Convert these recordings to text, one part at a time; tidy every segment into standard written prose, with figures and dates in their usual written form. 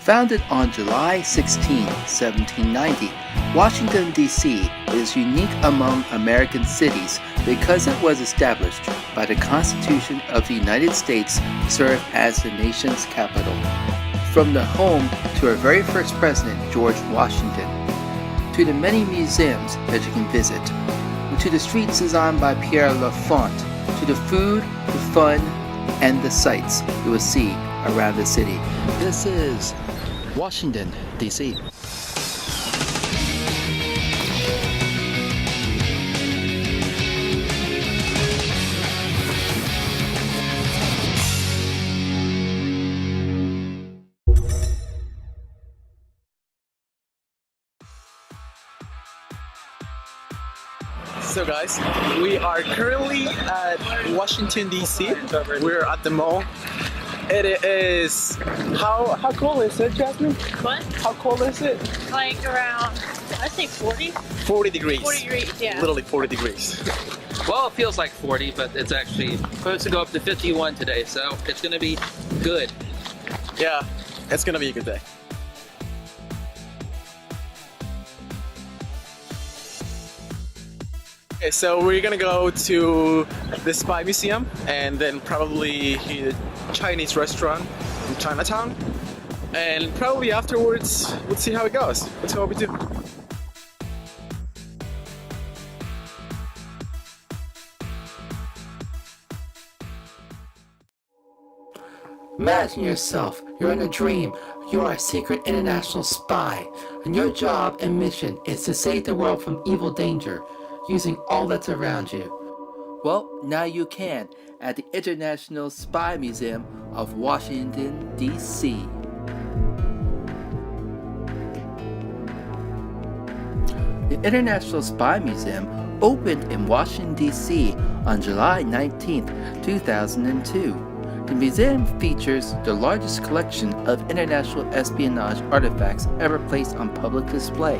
Founded on July 16, 1790, Washington, D.C. is unique among American cities because it was established by the Constitution of the United States to serve as the nation's capital. From the home to our very first president, George Washington, to the many museums that you can visit, to the streets designed by Pierre Lafont, to the food, the fun, and the sights you will see around the city. This is Washington, D.C. So guys, we are currently at Washington DC. We're at the mall. It is how cold is it, Jasmine? What? How cold is it? Like around, I'd say 40. 40 degrees. 40 degrees, yeah. Literally 40 degrees. Well, it feels like 40, but it's actually supposed to go up to 51 today, so it's gonna be good. Yeah, it's gonna be a good day. Okay, so we're gonna go to the Spy Museum and then probably a Chinese restaurant in Chinatown, and probably afterwards we'll see how it goes. Let's see what we do. Imagine yourself, you're in a dream. You are a secret international spy, and your job and mission is to save the world from evil danger, using all that's around you. Well, now you can at the International Spy Museum of Washington, D.C. The International Spy Museum opened in Washington, D.C. on July 19, 2002. The museum features the largest collection of international espionage artifacts ever placed on public display.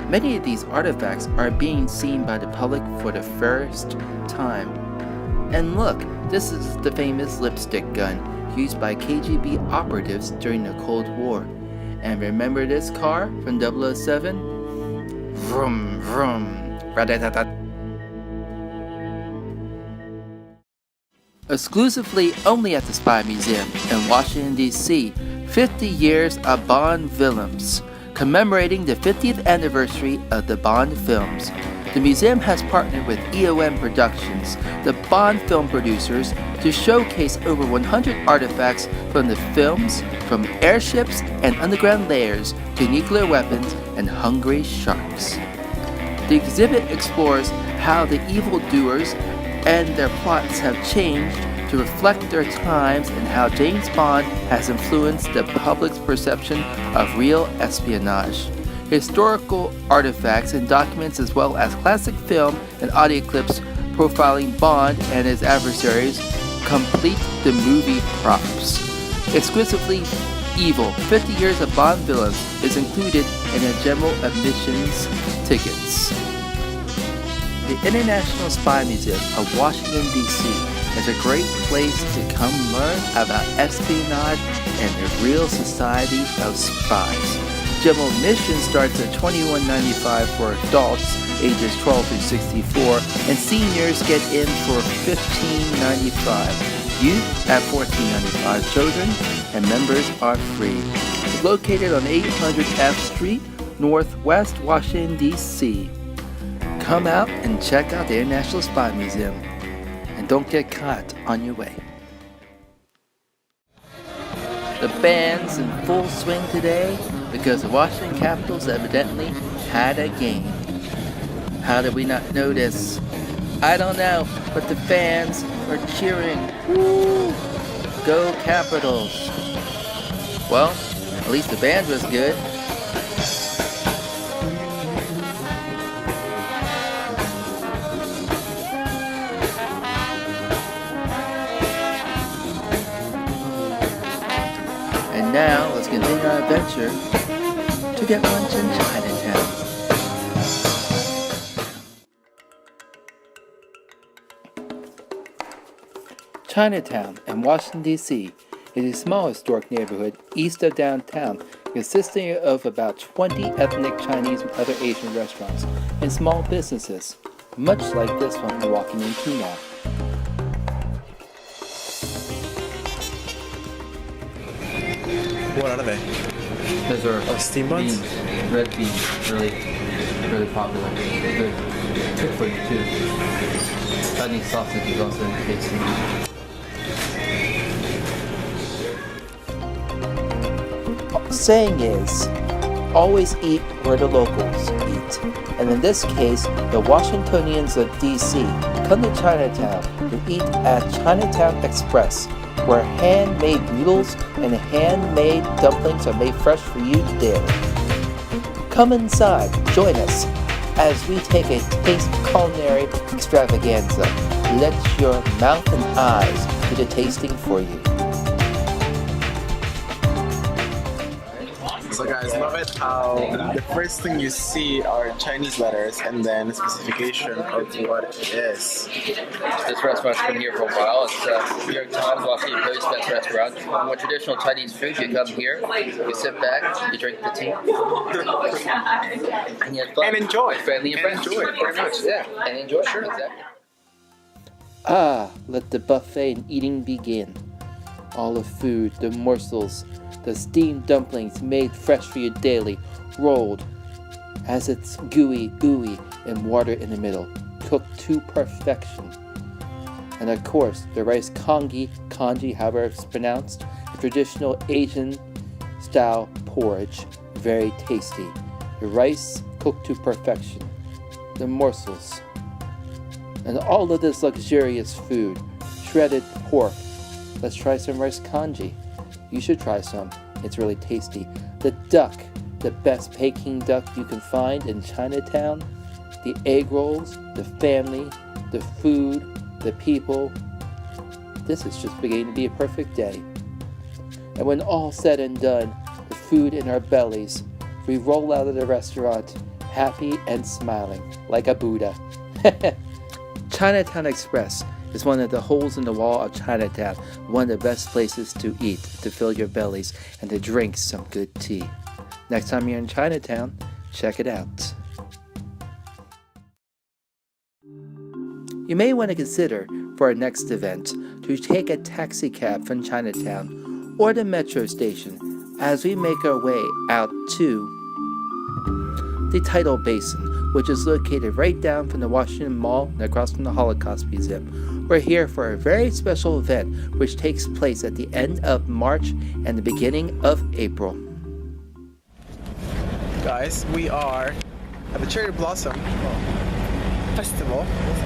Many of these artifacts are being seen by the public for the first time. And look, this is the famous lipstick gun used by KGB operatives during the Cold War. And remember this car from 007? Vroom vroom. Ra-da-da-da. Exclusively only at the Spy Museum in Washington, D.C., 50 years of Bond films, commemorating the 50th anniversary of the Bond films. The museum has partnered with EOM Productions, the Bond film producers, to showcase over 100 artifacts from the films, from airships and underground layers to nuclear weapons and hungry sharks. The exhibit explores how the evildoers and their plots have changed to reflect their times and how James Bond has influenced the public's perception of real espionage. Historical artifacts and documents, as well as classic film and audio clips profiling Bond and his adversaries, complete the movie props. Exclusively Evil 50 Years of Bond Villains is included in the general admissions tickets. The International Spy Museum of Washington, D.C. is a great place to come learn about espionage and the real society of spies. General admission starts at $21.95 for adults ages 12 through 64, and seniors get in for $15.95. Youth at $14.95. Children and members are free. It's located on 800 F Street, Northwest Washington, D.C. Come out and check out the International Spy Museum, and don't get caught on your way. The band's in full swing today because the Washington Capitals evidently had a game. How did we not know this? I don't know, but the fans are cheering. Woo! Go Capitals! Well, at least the band was good. And now, let's continue our adventure to get lunch in Chinatown. Chinatown in Washington, D.C. It is a small historic neighborhood east of downtown, consisting of about 20 ethnic Chinese and other Asian restaurants and small businesses, much like this one we're walking into now. What are they? Those are steam buns? beans, red beans, really popular. Good for you too. Chinese sausage is also tasty. Saying is, always eat where the locals eat. And in this case, the Washingtonians of DC come to Chinatown to eat at Chinatown Express, where handmade noodles and handmade dumplings are made fresh for you daily. Come inside, join us as we take a taste culinary extravaganza. Let your mouth and eyes do the tasting for you. So guys, love it how the first thing you see are Chinese letters and then specification of what it is. This restaurant's been here for a while. It's New York Times, Washington Post best restaurant. For more traditional Chinese food, you come here, you sit back, you drink the tea, and you have fun. And enjoy. With family and friends. Enjoy, very much. Yeah, and enjoy. Sure, exactly. Ah, let the buffet and eating begin. All the food, the morsels, the steamed dumplings made fresh for you daily, rolled as it's gooey, ooey, and water in the middle, cooked to perfection. And of course, the rice kanji, however it's pronounced, a traditional Asian style porridge, very tasty. The rice cooked to perfection, the morsels, and all of this luxurious food, shredded pork. Let's try some rice kanji. You should try some. It's really tasty. The duck, the best Peking duck you can find in Chinatown. The egg rolls, the family, the food, the people. This is just beginning to be a perfect day. And when all said and done, the food in our bellies, we roll out of the restaurant, happy and smiling, like a Buddha. Chinatown Express is one of the holes in the wall of Chinatown, one of the best places to eat, to fill your bellies, and to drink some good tea. Next time you're in Chinatown, check it out. You may want to consider, for our next event, to take a taxi cab from Chinatown or the metro station as we make our way out to the Tidal Basin, which is located right down from the Washington Mall and across from the Holocaust Museum. We're here for a very special event which takes place at the end of March and the beginning of April. Guys, we are at the Cherry Blossom Festival.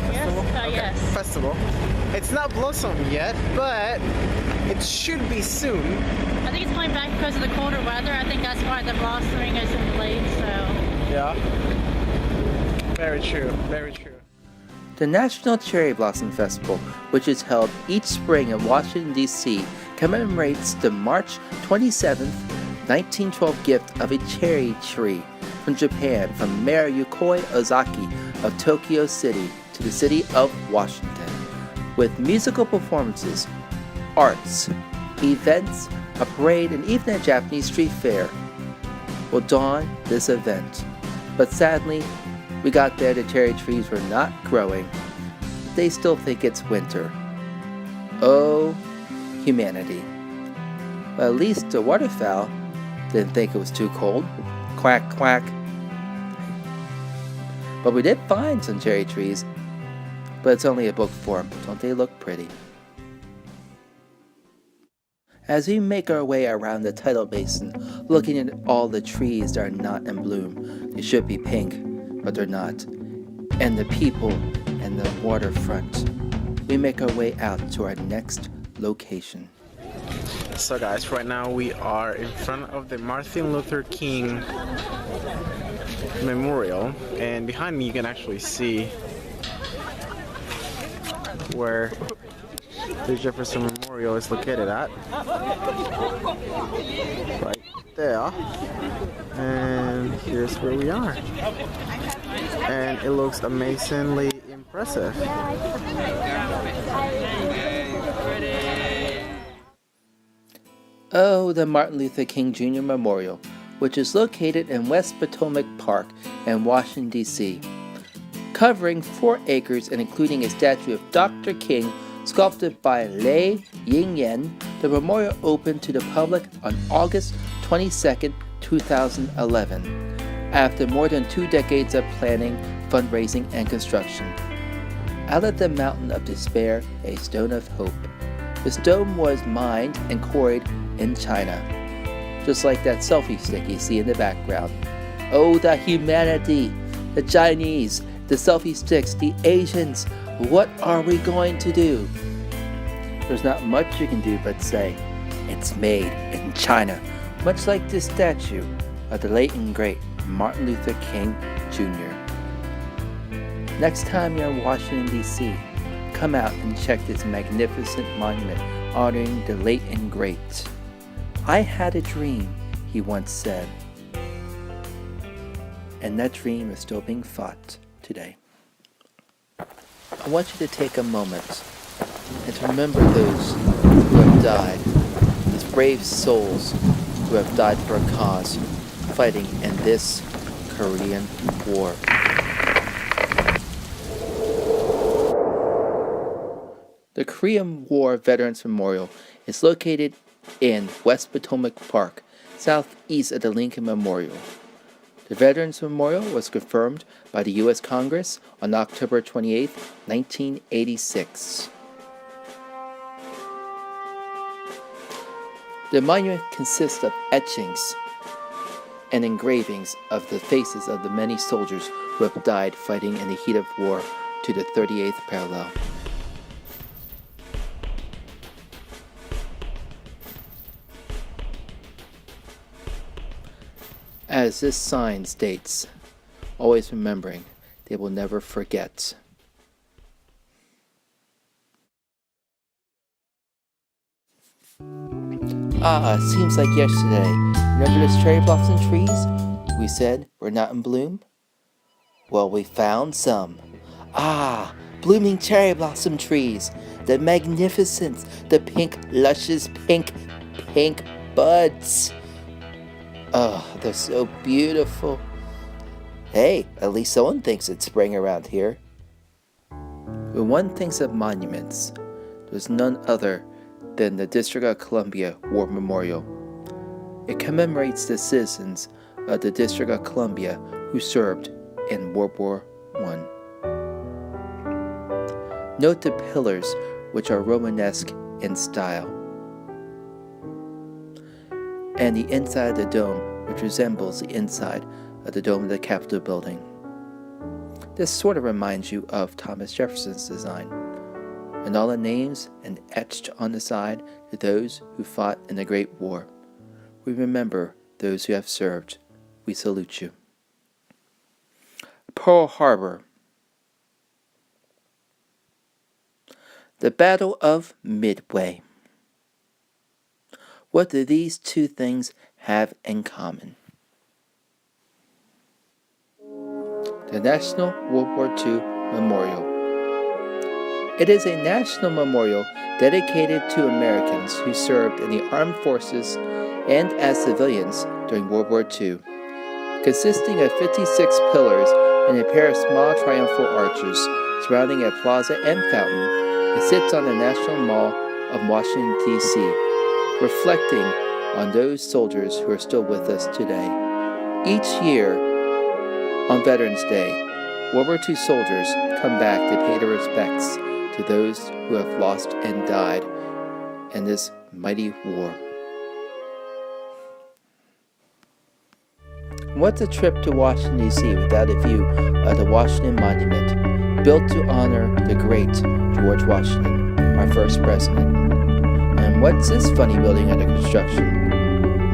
Yes. Festival. It's not blossom yet, but it should be soon. I think it's coming back because of the colder weather. I think that's why the blossoming is delayed, so... Yeah. Very true, very true. The National Cherry Blossom Festival, which is held each spring in Washington, D.C., commemorates the March 27, 1912 gift of a cherry tree from Japan from Mayor Yukoi Ozaki of Tokyo City to the city of Washington. With musical performances, arts, events, a parade, and even a Japanese street fair will dawn this event. But sadly, we got there, the cherry trees were not growing. They still think it's winter. Oh, humanity. Well, at least the waterfowl didn't think it was too cold. Quack, quack. But we did find some cherry trees. But it's only a book form. Don't they look pretty? As we make our way around the Tidal Basin, looking at all the trees that are not in bloom, they should be pink, but they're not. And the people and the waterfront, we make our way out to our next location. So guys, right now we are in front of the Martin Luther King Memorial, and behind me you can actually see where the Jefferson Memorial is located at. Right there. And here's where we are. And it looks amazingly impressive. Oh, the Martin Luther King Jr. Memorial, which is located in West Potomac Park in Washington, D.C., covering 4 acres and including a statue of Dr. King sculpted by Lei Yingyan. The memorial opened to the public on August 22, 2011, after more than 2 decades of planning, fundraising, and construction. Out of the mountain of despair, a stone of hope. The stone was mined and quarried in China, just like that selfie stick you see in the background. Oh, the humanity! The Chinese, the selfie sticks, the Asians, what are we going to do? There's not much you can do but say, it's made in China, much like this statue of the late and great Martin Luther King Jr. Next time you're in Washington, D.C., come out and check this magnificent monument honoring the late and great. I had a dream, he once said. And that dream is still being fought today. I want you to take a moment and to remember those who have died, these brave souls who have died for a cause, fighting in this Korean War. The Korean War Veterans Memorial is located in West Potomac Park, southeast of the Lincoln Memorial. The Veterans Memorial was confirmed by the U.S. Congress on October 28, 1986. The monument consists of etchings and engravings of the faces of the many soldiers who have died fighting in the heat of war to the 38th parallel. As this sign states, always remembering they will never forget. Seems like yesterday. Remember those cherry blossom trees we said were not in bloom? Well, we found some. Blooming cherry blossom trees. The magnificent, the pink, luscious pink buds. Oh, they're so beautiful. Hey, at least someone thinks it's spring around here. When one thinks of monuments, there's none other than the District of Columbia War Memorial. It commemorates the citizens of the District of Columbia who served in World War I. Note the pillars, which are Romanesque in style, and the inside of the dome, which resembles the inside of the dome of the Capitol building. This sort of reminds you of Thomas Jefferson's design, and all the names and etched on the side to those who fought in the Great War. We remember those who have served. We salute you. Pearl Harbor. The Battle of Midway. What do these two things have in common? The National World War II Memorial. It is a national memorial dedicated to Americans who served in the armed forces and as civilians during World War II. Consisting of 56 pillars and a pair of small triumphal arches surrounding a plaza and fountain, it sits on the National Mall of Washington, D.C., reflecting on those soldiers who are still with us today. Each year, on Veterans Day, World War II soldiers come back to pay their respects to those who have lost and died in this mighty war. What's a trip to Washington, D.C. without a view of the Washington Monument, built to honor the great George Washington, our first president? And what's this funny building under construction?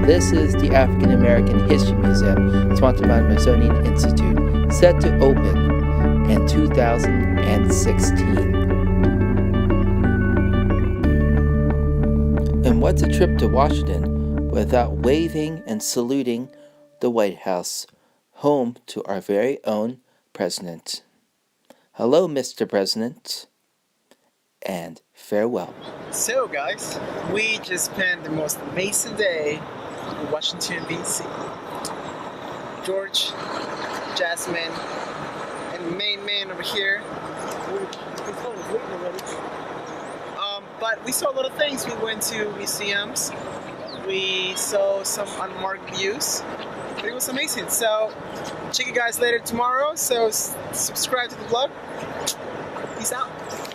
This is the African American History Museum, sponsored by the Smithsonian Institute, set to open in 2016. And what's a trip to Washington without waving and saluting the White House, home to our very own president? Hello, Mr. President. and farewell. So guys, we just spent the most amazing day in Washington DC. George, Jasmine, and the main man over here. But we saw a lot of things. We went to museums. We saw some unmarked views. But it was amazing. So check you guys later tomorrow. So subscribe to the vlog. Peace out.